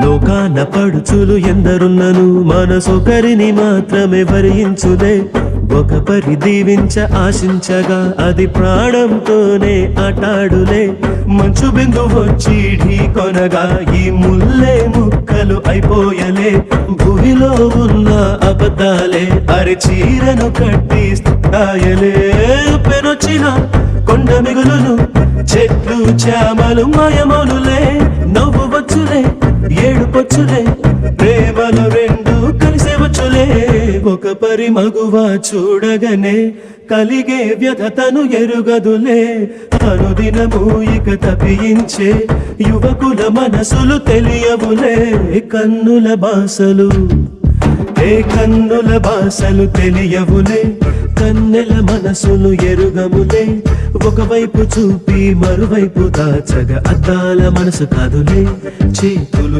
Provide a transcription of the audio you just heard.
లోకాన పడుచులు ఎందరున్నను మనసొకరిని మాత్రమే వరించులే. ఒక పరి దీవించ ఆశించగా అది ప్రాణంతోనే ఆటాడులే. మంచు బిందు వచ్చి ఢీ కొనగా ఈ ముల్లే ముక్కలు అయిపోయలే. భూమిలో ఉన్న అబద్ధాలే అరిచీరను కట్టి స్థాయలే. పెనొచ్చిన కొండ మిగులును చెట్లు చామలు మాయమౌనులే. నవ్వు వచ్చులే ఏడుపొచ్చులే ప్రేమలు రెండు కలిసే వచ్చులే. ఒక పరి మగువ చూడగనే కలిగే వ్యధతను ఎరుగదులే. అనుదినము ఇక తప్పించే యువకుల మనసులు తెలియవులే. కన్నుల బాసలు కన్నుల బాసలు తెలియవులే. కన్నెల మనసులు ఎరుగములే. ఒకవైపు చూపి మరువైపు దాచగా అద్దాల మనసు కాదులే. చేతులు